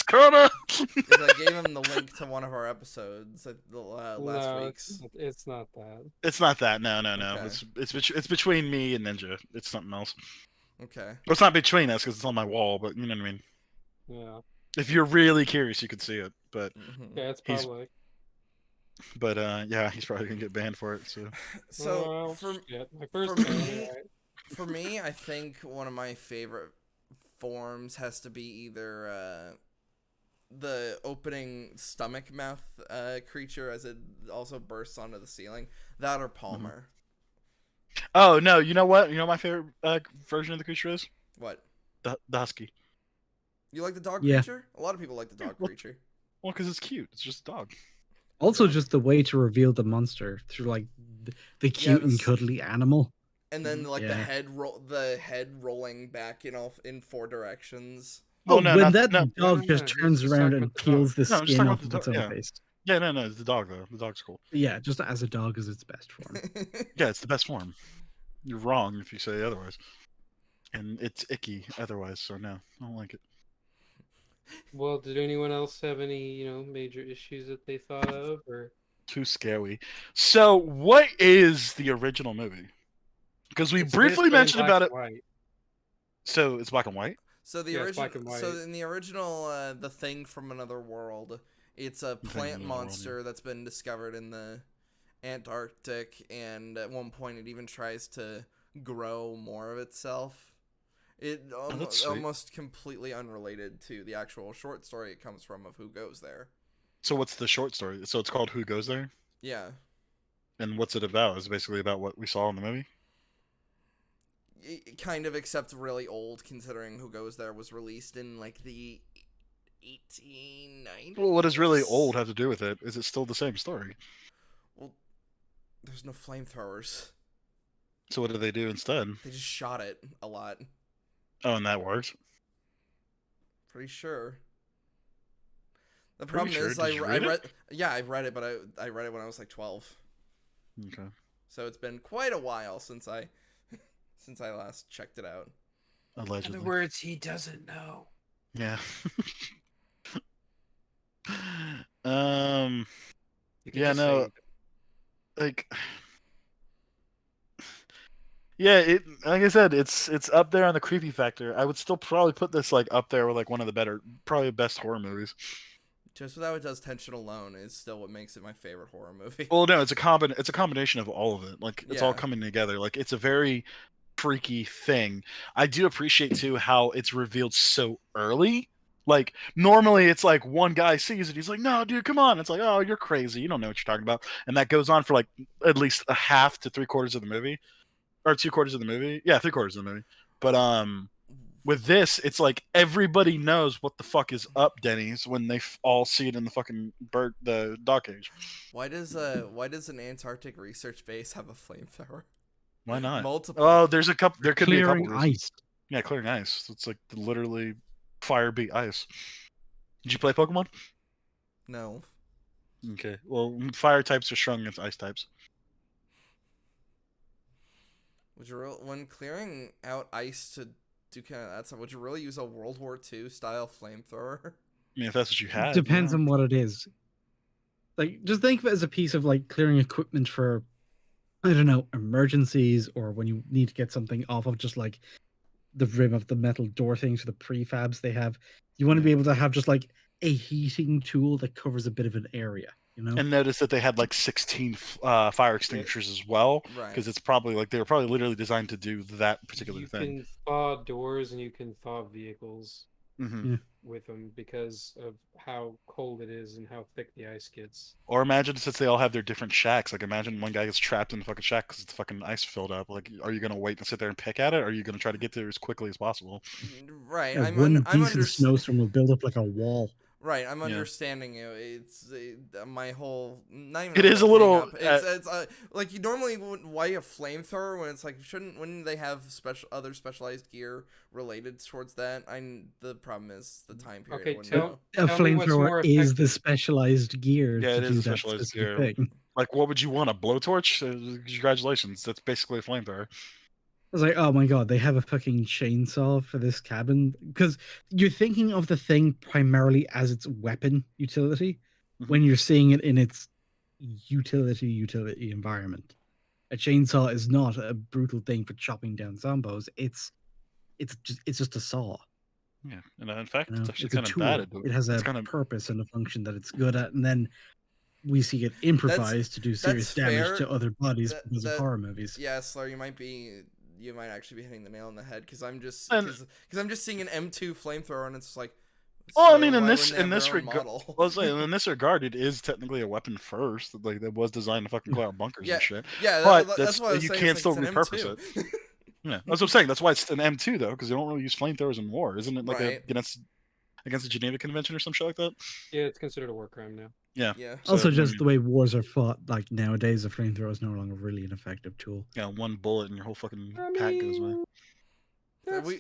Connor. Because I gave him the link to one of our episodes last week's. It's not that. It's not that. No. Okay. It's between me and Ninja. It's something else. Okay. Well, it's not between us because it's on my wall, but you know what I mean. Yeah. If you're really curious, you could see it. But yeah, it's public. But yeah, he's probably gonna get banned for it. So for me, I think one of my favorite forms has to be either the opening stomach mouth creature as it also bursts onto the ceiling, that or Palmer. Oh no! You know what? You know my favorite version of the creature is what? The husky. You like the dog creature? A lot of people like the dog creature. Well, because it's cute. It's just a dog. Also, just the way to reveal the monster through like the cute and cuddly animal, and then like the head rolling back in 4 directions. Oh, no, when that dog just turns around and peels the skin off of its own face. Yeah, no, it's the dog though. The dog's cool. Yeah, just as a dog is its best form. Yeah, it's the best form. You're wrong if you say otherwise. And it's icky otherwise, so no, I don't like it. Well, did anyone else have any, major issues that they thought of, or too scary? So, what is the original movie? Because we briefly mentioned about it. White. So it's black and white. So the original. So in the original, the Thing from Another World, it's a plant monster that's been discovered in the Antarctic, and at one point it even tries to grow more of itself. It almost completely unrelated to the actual short story it comes from of Who Goes There. So what's the short story? So it's called Who Goes There? Yeah. And what's it about? Is it basically about what we saw in the movie? Kind of, except really old, considering Who Goes There was released in like the 1890s. Well, what does really old have to do with it? Is it still the same story? Well, there's no flamethrowers. So what did they do instead? They just shot it a lot. Oh, and that works? Pretty sure. The problem is, I read. Yeah, I read it, but I read it when I was like 12. Okay. So it's been quite a while since I last checked it out. Allegedly. In other words, he doesn't know. Yeah. Yeah, no. Like. Yeah, like I said, it's up there on the creepy factor. I would still probably put this like up there with like one of the probably best horror movies. Just without it does tension alone is still what makes it my favorite horror movie. Well, no, it's a combination of all of it. Like it's all coming together. Like it's a very freaky thing. I do appreciate too how it's revealed so early Like normally it's like one guy sees it, he's like, "No, dude, come on." It's like, "Oh, you're crazy. You don't know what you're talking about." And that goes on for like at least a half to 3/4 of the movie, or 2/4 of the movie. Yeah, 3/4 of the movie. But with this, it's like everybody knows what the fuck is up, Denny's, when they all see it in the fucking the dog cage. Why does an Antarctic research base have a flamethrower? Why not? Multiple. Oh, there's a couple. There could be a couple Clearing reasons. ice. Yeah, clearing ice. It's like literally fire beat ice. Did you play Pokemon? No. Okay. Well, fire types are strong against ice types. When clearing out ice to do kind of that stuff, would you really use a World War II style flamethrower? I mean, if that's what you had. Depends yeah. on what it is. Like, just think of it as a piece of like clearing equipment for, I don't know, emergencies, or when you need to get something off of just like the rim of the metal door things for the prefabs they have. You want to be able to have just like a heating tool that covers a bit of an area, you know? And notice that they had like 16 fire extinguishers as well, Right. because it's probably like they were probably literally designed to do that particular thing. You can thaw doors and you can thaw vehicles with them because of how cold it is and how thick the ice gets. Or imagine since they all have their different shacks. Like imagine one guy gets trapped in the fucking shack because the fucking ice filled up. Like, are you gonna wait and sit there and pick at it, or are you gonna try to get there as quickly as possible? Right. Yeah, one decent snowstorm will build up like a wall. Right, I'm understanding you. It's my whole. Not even it is a little. It's like you normally wouldn't. Why a flamethrower when it's like wouldn't they have other specialized gear related towards that? The problem is the time period. Okay, a flamethrower is the specialized gear. Yeah, to it do is that specialized gear. thing. Like, what would you want? A blowtorch? Congratulations, that's basically a flamethrower. I was like, oh my god, they have a fucking chainsaw for this cabin, because you're thinking of the thing primarily as its weapon utility when you're seeing it in its utility environment. A chainsaw is not a brutal thing for chopping down zombos. It's just a saw. Yeah, and in fact, you know? it's actually It's a kind of tool. bad. It has a purpose and a function that it's good at, and then we see it improvised to do serious damage to other bodies because of horror movies. Yeah, Slur, you might actually be hitting the nail on the head, because I'm just seeing an M2 flamethrower and it's like. Well, I mean, in this regard, it is technically a weapon first. Like it was designed to fucking clear out bunkers and shit. Yeah, but that's why you can't still repurpose it. Yeah, that's what I'm saying. That's why it's an M2 though, because you don't really use flamethrowers in war, isn't it? Like against the Geneva Convention or some shit like that. Yeah, it's considered a war crime now. Yeah. So, also, just the way wars are fought, like nowadays, a flamethrower is no longer really an effective tool. Yeah, one bullet and your whole fucking pack goes away. We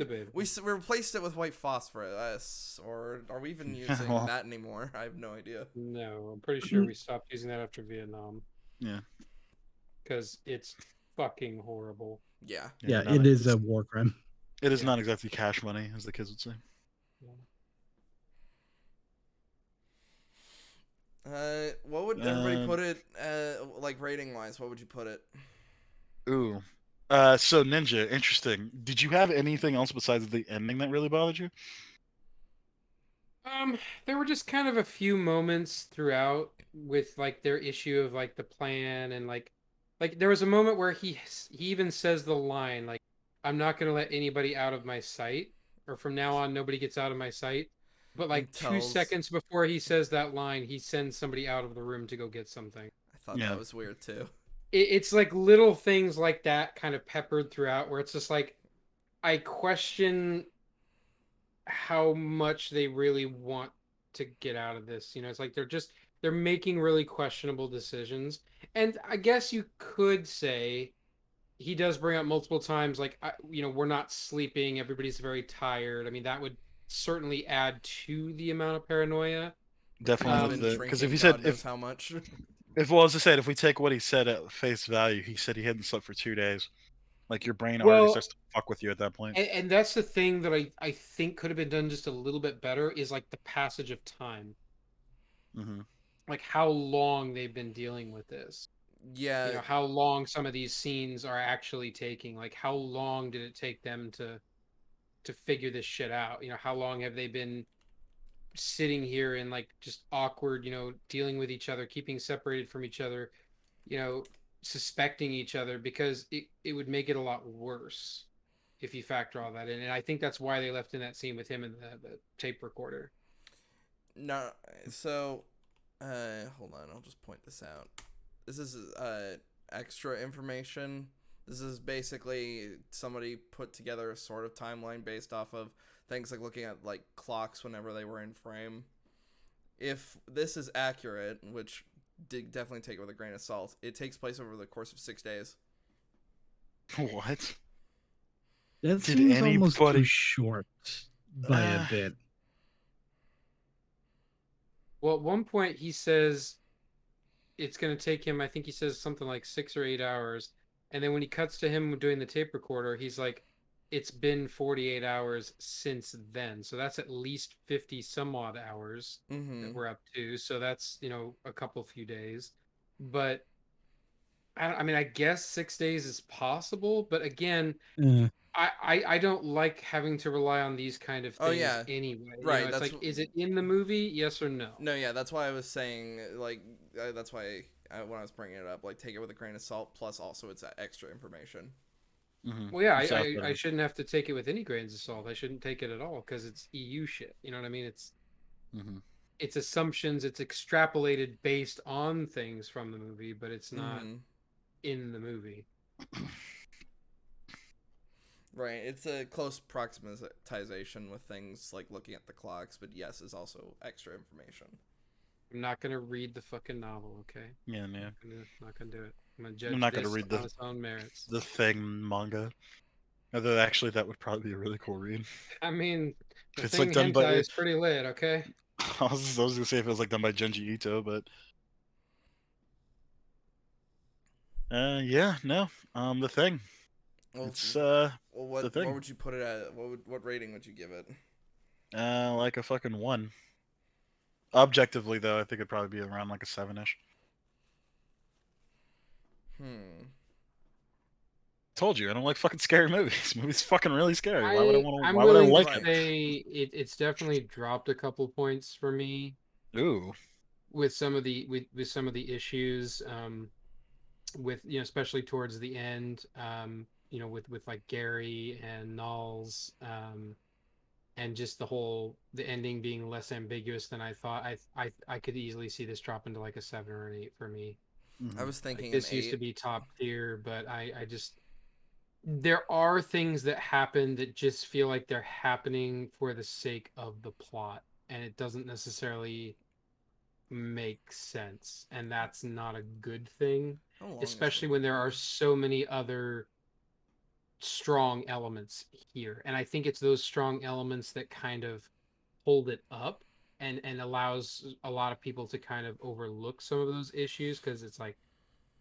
replaced it with white phosphorus, or are we even using that anymore? I have no idea. No, I'm pretty sure we stopped using that after Vietnam. Yeah. Because it's fucking horrible. Yeah. Yeah, it is a war crime. It is not exactly cash money, as the kids would say. What would everybody put it, like rating-wise? What would you put it? Ooh. So Ninja, interesting. Did you have anything else besides the ending that really bothered you? There were just kind of a few moments throughout with like their issue of like the plan, and like there was a moment where he even says the line like, "I'm not gonna let anybody out of my sight," or "from now on nobody gets out of my sight." But like 2 seconds before he says that line, he sends somebody out of the room to go get something. I thought that was weird too. It's like little things like that kind of peppered throughout, where it's just like, I question how much they really want to get out of this. You know, it's like they're making really questionable decisions. And I guess you could say he does bring up multiple times, like, we're not sleeping, everybody's very tired. I mean, that would certainly add to the amount of paranoia. Definitely, because if he said how much, as I said, if we take what he said at face value, he said he hadn't slept for 2 days. Like your brain already starts to fuck with you at that point. And that's the thing that I think could have been done just a little bit better, is like the passage of time. Like how long they've been dealing with this. Yeah. You know, how long some of these scenes are actually taking. Like how long did it take them to figure this shit out? You know, how long have they been sitting here and like just awkward, dealing with each other, keeping separated from each other, suspecting each other, because it would make it a lot worse. if you factor all that in, and I think that's why they left in that scene with him and the tape recorder. No, so, hold on, I'll just point this out. This is extra information. This is basically somebody put together a sort of timeline based off of things like looking at like clocks whenever they were in frame. If this is accurate, which definitely take it with a grain of salt, it takes place over the course of 6 days. What? That seems almost too short by a bit. Well, at one point he says it's going to take him, I think he says something like 6 or 8 hours. And then when he cuts to him doing the tape recorder, he's like, it's been 48 hours since then. So that's at least 50 some odd hours that we're up to. So that's, a couple few days. But I mean, I guess 6 days is possible. But again, I don't like having to rely on these kind of things anyway. Right. It's like, is it in the movie? Yes or no? No, yeah, that's why I was saying, like, that's why when I was bringing it up, like, take it with a grain of salt, plus also it's extra information. Mm-hmm. Well, yeah, I shouldn't have to take it with any grains of salt. I shouldn't take it at all because it's EU shit. You know what I mean? It's assumptions. It's extrapolated based on things from the movie, but it's not in the movie. Right, it's a close proximatization with things like looking at the clocks, but yes, is also extra information. I'm not gonna read the fucking novel, okay? Yeah, man. Not gonna do it. I'm not gonna read on its own merits. The Thing manga. Although actually, that would probably be a really cool read. I mean, the it's Thing like done hentai by. is pretty lit, okay? I was gonna say if it was like done by Junji Ito, but. Yeah, no. The Thing. Well, it's what would you put it at? What rating would you give it? Like a fucking 1. Objectively, though, I think it'd probably be around like a 7-ish. Told you, I don't like fucking scary movies. Movies fucking really scary. Why would I want to? Why would I like it? It's definitely dropped a couple points for me. Ooh. With some of the some of the issues, with especially towards the end, with like Gary and Nulls, and just the ending being less ambiguous than I thought. I could easily see this drop into like a 7 or an 8 for me. I was thinking this used to be top tier, but I just there are things that happen that just feel like they're happening for the sake of the plot, and it doesn't necessarily make sense, and that's not a good thing, especially when there are so many other strong elements here. And I think it's those strong elements that kind of hold it up and allows a lot of people to kind of overlook some of those issues, because it's like,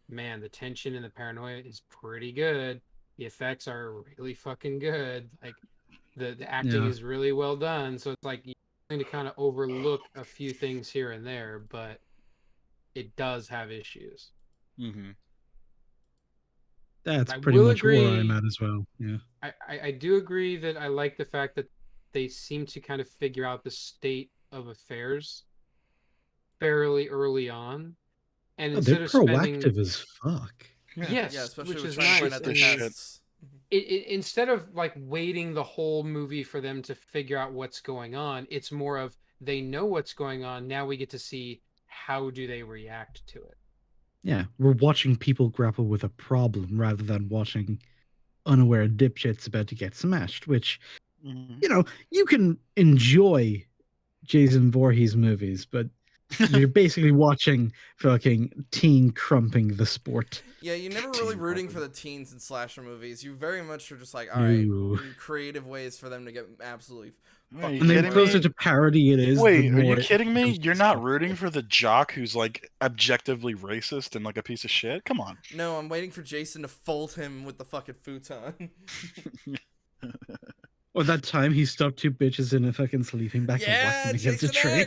man, the tension and the paranoia is pretty good. The effects are really fucking good. Like the acting is really well done. So it's like you're going to kind of overlook a few things here and there, but it does have issues. That's pretty much where I'm at as well. Yeah. I do agree that I like the fact that they seem to kind of figure out the state of affairs fairly early on. And instead they're of proactive as fuck. Yes, especially which with is trying nice. to find out the tests. Instead of like waiting the whole movie for them to figure out what's going on, it's more of they know what's going on. Now we get to see how do they react to it. Yeah, we're watching people grapple with a problem rather than watching unaware dipshits about to get smashed, which, you can enjoy Jason Voorhees movies, but you're basically watching fucking teen crumping the sport. Yeah, you're never really rooting for the teens in slasher movies. You very much are just like, all right, creative ways for them to get absolutely fucking. And then closer to parody it is. Wait, are you kidding me? You're not rooting for the jock who's like objectively racist and like a piece of shit? Come on. No, I'm waiting for Jason to fold him with the fucking futon. Or that time he stuck 2 bitches in a fucking sleeping bag and whacked them against a tree.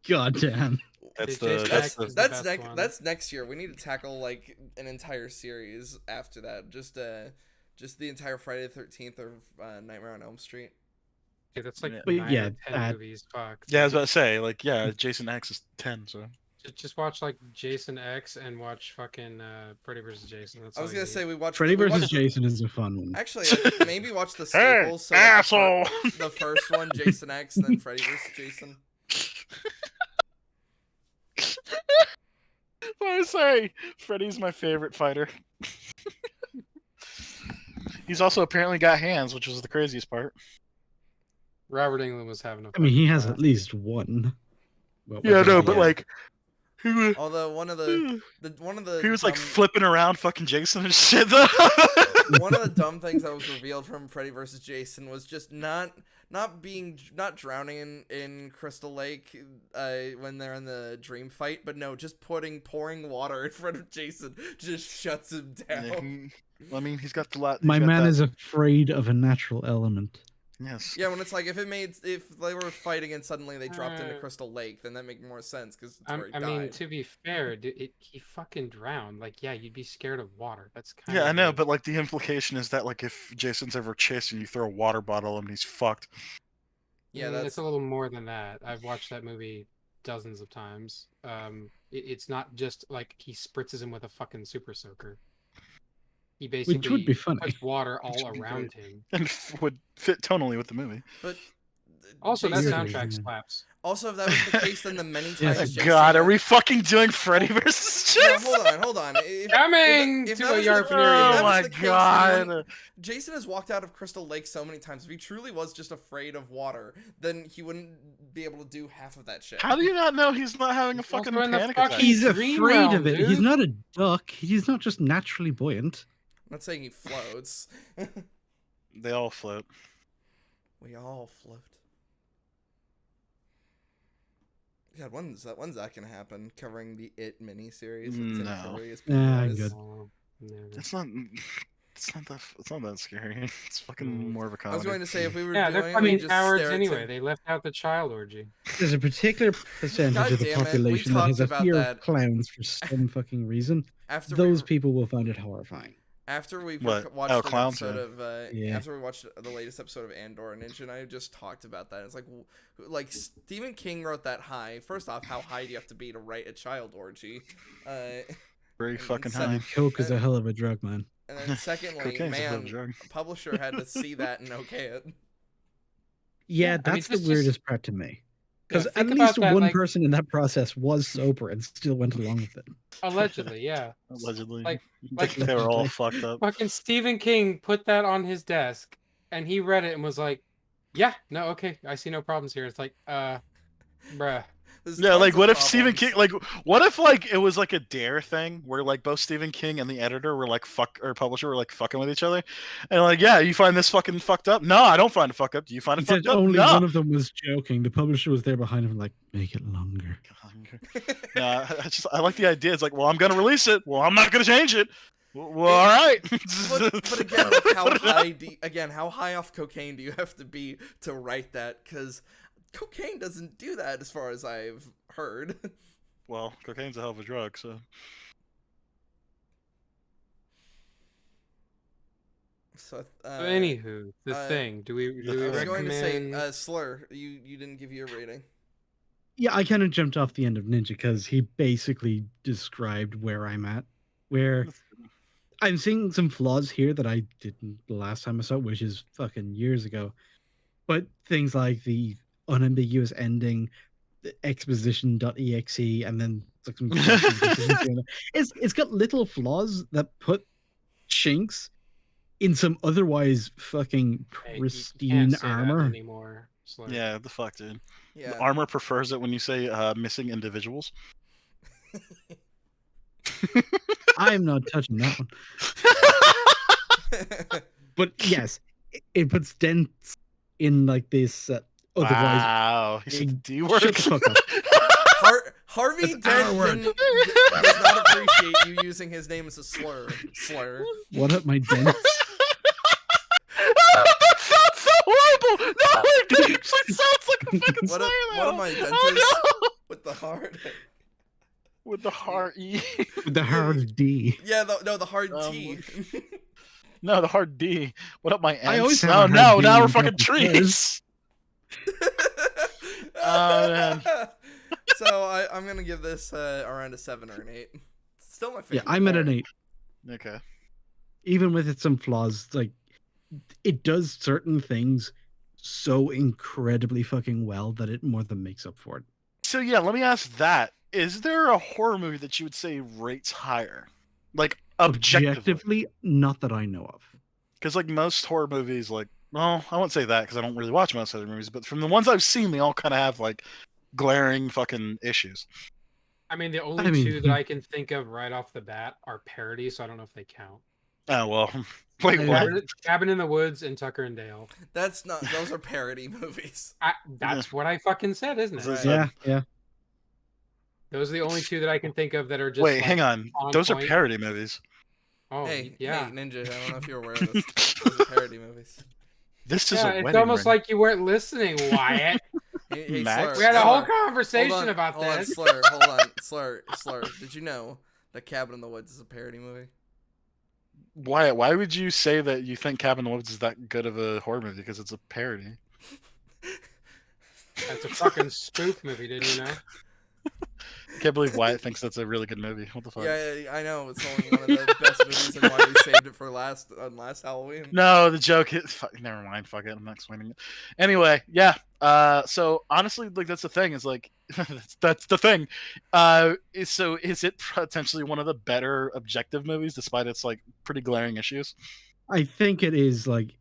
God damn. That's next year. We need to tackle like an entire series after that. Just the entire Friday the 13th or Nightmare on Elm Street. Yeah, that's like 9 or 10 movies. Fuck. Yeah, I was about to say, like, Jason X is 10, so. Just watch like Jason X and watch fucking Freddy vs. Jason. That's I was all gonna you say we watched Freddy we vs. watched Jason is a fun one. Actually, maybe watch the Hey, staples. So asshole! the first one, Jason X, and then Freddy vs. Jason. I say, Freddy's my favorite fighter. He's also apparently got hands, which was the craziest part. Robert Englund was having a. I mean, he fucking has blast. at least one. Well, Yeah, no, whatever but he- like, he was, Although one of the he was like dumb- flipping around fucking Jason and shit though. one of the dumb things that was revealed from Freddy vs. Jason was just not drowning in Crystal Lake when they're in the dream fight, but no, just pouring water in front of Jason just shuts him down. Yeah, I mean, he's got the lot. My man is afraid of a natural element. Yes. Yeah, when it's like if they were fighting and suddenly they dropped into Crystal Lake, then that makes more sense because it's where he I died. mean, to be fair, he fucking drowned. Like, yeah, you'd be scared of water. That's kind Yeah, of I know, but like the implication is that like if Jason's ever chasing you, throw a water bottle and he's fucked. Yeah, it's a little more than that. I've watched that movie dozens of times. It's not just like he spritzes him with a fucking super soaker. He basically Which would be funny. puts water Which all would be around great. him. And would fit tonally with the movie. But Also, that Jason- Weirdly, soundtrack yeah. slaps. Also, if that was the case, then the many times Yes. Jason God, are went- we fucking doing Freddy versus No, Jason? hold on. Coming if to that a was Y.A.R.P. the- area. if Oh that was my the case, god. then Jason has walked out of Crystal Lake so many times. If he truly was just afraid of water, then he wouldn't be able to do half of that shit. How do you not know he's not having a He's also fucking in the panic fucking- attack? He's Dream afraid realm, of it. He's dude. not a duck. He's not just naturally buoyant. I'm not saying he floats. They all float. We all float. God, when's that gonna happen? Covering the It miniseries with Tim No. Curry as Nah, Pennywise? good. Oh, never. It's not. It's not that scary. It's fucking more of a I was comedy. going to say if we were Yeah, doing they're it, fucking we'd just cowards stare at anyway. Tim- They left out the child orgy. There's a particular percentage God of the damn it, we population that has talked a about fear that. of clowns for some fucking reason. After Those we, people will find it horrifying. after we What? watched Oh, an clowns, episode yeah. of Yeah. after we watched the latest episode of Andor, and Ninja and I just talked about that. It's like Stephen King wrote that high. First off, how high do you have to be to write a child orgy? Very and fucking so- high. Coke is a hell of a drug, man. And then secondly, Cocaine's a real man, drug. a publisher had to see that and okay it. Yeah, I mean, that's just- the weirdest part to me. Because Yeah, at think least about that, one like- person in that process was sober and still went along with it. Allegedly, yeah. Allegedly. Like- They were all Allegedly. fucked up. Fucking Stephen King put that on his desk, and he read it and was like, "Yeah, no, okay, I see no problems here." It's like, bruh. There's Yeah, tons like of what if Stephen King, problems. like what if like it was like a dare thing where like both Stephen King and the editor were like publisher were like fucking with each other, and like yeah, you find this fucking fucked up? No, I don't find it fucked up. Do you find it He said fucked up? only No. one of them was joking. The publisher was there behind him, like, make it longer. No, I like the idea. It's like, well, I'm gonna release it. Well, I'm not gonna change it. Well, all right. But again, how high off cocaine do you have to be to write that? Because cocaine doesn't do that, as far as I've heard. Well, cocaine's a hell of a drug, so. So, Anywho, the thing. Do we I was recommend? going to say, Slur, you didn't give you a rating. Yeah, I kind of jumped off the end of Ninja because he basically described where I'm at. Where I'm seeing some flaws here that I didn't the last time I saw, which is fucking years ago. But things like the unambiguous ending, the exposition.exe, and then like some it's got little flaws that put chinks in some otherwise fucking Hey, you pristine can't say that armor. anymore. Slur. Yeah, the fuck, dude. Yeah. The armor prefers it when you say missing individuals. I'm not touching that one. But yes, it puts dents in like this otherwise. Wow, he said D word. Shut the fuck up. Harvey That's our Dent word. does not appreciate you using his name as a slur. Slur. What up, my dents? That sounds so horrible. No, it actually sounds like a fucking What slur. am I though. dentist Oh, no. with the heart? With the hard E. With the hard D. Yeah, the hard T. No, the hard D. What up, my ants? I always No, have a no, hard D now we're on fucking top of hers. trees. Oh, man. So I'm gonna give this around a 7 or an 8. Still my favorite. Yeah, I'm at an 8. Okay. Even with its some flaws, like it does certain things so incredibly fucking well that it more than makes up for it. So yeah, let me ask that. Is there a horror movie that you would say rates higher? Like objectively? Not that I know of. Because like most horror movies, like, well, I won't say that because I don't really watch most other movies, but from the ones I've seen, they all kind of have like glaring fucking issues. I mean, the only two that I can think of right off the bat are parodies, so I don't know if they count. Oh well, wait, what? Cabin in the Woods and Tucker and Dale. That's not; those are parody movies. That's what I fucking said, isn't it? Right. Yeah. Those are the only two that I can think of that are just. Wait, like, hang on. Those point. are parody movies. Oh, hey, yeah. Hey, Ninja, I don't know if you're aware of this. Those are parody movies. This is a it's wedding almost ring. like you weren't listening, Wyatt. Hey, Max? Slur, We had a Slur, whole conversation about hold on, this. Slur, hold on, Slur. Did you know that Cabin in the Woods is a parody movie? Wyatt, why would you say that you think Cabin in the Woods is that good of a horror movie? Because it's a parody. That's a fucking spoof movie, didn't you know? I can't believe Wyatt thinks that's a really good movie. What the fuck? Yeah, I know. It's only one of the best movies, and why we saved it for last Halloween. No, the joke is... Never mind. Fuck it. I'm not explaining it. Anyway, yeah. So honestly, like that's the thing. Is like that's the thing. So is it potentially one of the better objective movies, despite its like pretty glaring issues? I think it is like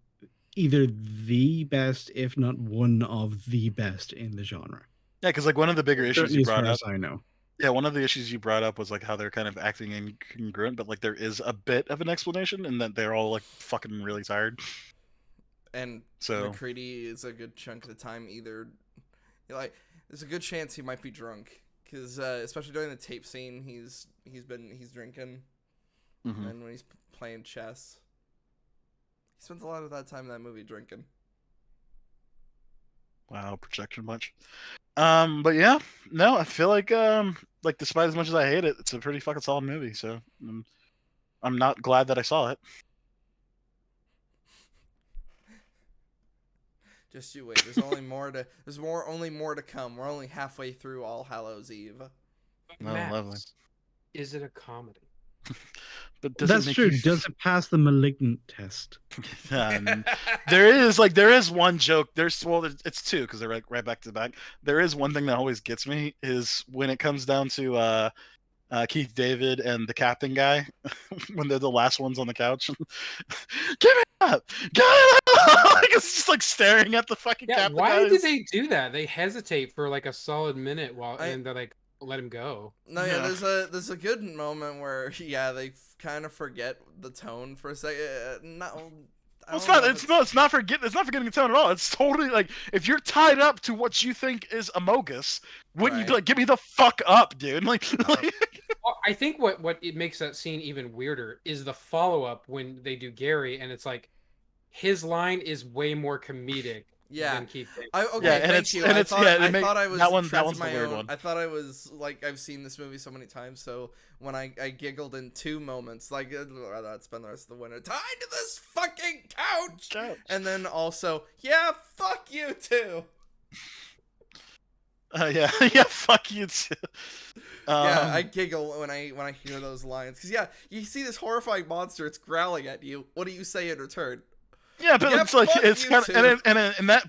either the best, if not one of the best in the genre. Yeah, because like one of the bigger issues you brought up. As I know. Yeah, one of the issues you brought up was like how they're kind of acting incongruent, but like there is a bit of an explanation, and that they're all like fucking really tired. And so McCready is a good chunk of the time either, like there's a good chance he might be drunk because especially during the tape scene he's drinking, and when he's playing chess, he spends a lot of that time in that movie drinking. Wow, projection much. But yeah, no, I feel like despite as much as I hate it, it's a pretty fucking solid movie. So I'm not glad that I saw it. Just you wait. There's only more to come. We're only halfway through All Hallows Eve. Oh, Max, lovely. Is it a comedy? But does that's it make true. you... Does it pass the malignant test? There is one joke. It's two because they're right back to back. There is one thing that always gets me is when it comes down to Keith David and the captain guy when they're the last ones on the couch. Give it up! Give it up! Like, it's just like staring at the fucking captain. Why did they do that? They hesitate for like a solid minute and they're like, let him go. No, yeah, there's a good moment where they kind of forget the tone for a second. It's not forgetting the tone at all. It's totally like if you're tied up to what you think is AmongUs, wouldn't you be like, "Give me the fuck up, dude"? Like Well, I think what it makes that scene even weirder is the follow up when they do Gary, and it's like his line is way more comedic. Than Keith David. Thank you. I thought I was that one's the my weird own. one. I thought I was like I've seen this movie so many times, so when I giggled in two moments, like I'd spend the rest of the winter tied to this fucking couch. And then also, fuck you too. Fuck you too. I giggle when I hear those lines because you see this horrifying monster, it's growling at you. What do you say in return? Yeah, but it's like it's kind of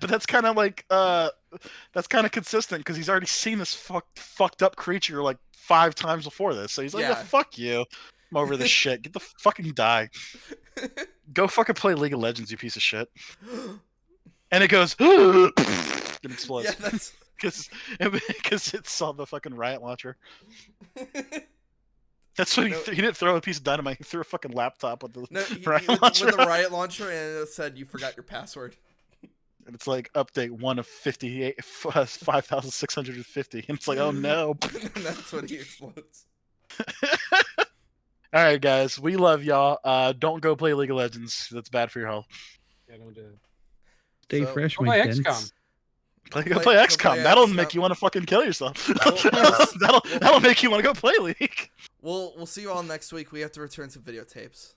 but that's kind of like that's kind of consistent because he's already seen this fucked up creature like 5 times before this, so he's like, fuck you, I'm over this shit. Get the fucking die. Go fucking play League of Legends, you piece of shit. And it goes, it explodes. Yeah, that's because it saw the fucking riot launcher. That's what he didn't throw a piece of dynamite. He threw a fucking laptop with the riot launcher. With the riot launcher, and it said you forgot your password. And it's like update 1 of 5,650, and it's like, oh no. And that's when he explodes. All right, guys, we love y'all. Don't go play League of Legends. That's bad for your health. Yeah, don't do it. Stay fresh, my my XCOM. dents. Play XCOM. That'll make you want to fucking kill yourself. That'll make you want to go play League. We'll see you all next week. We have to return some videotapes.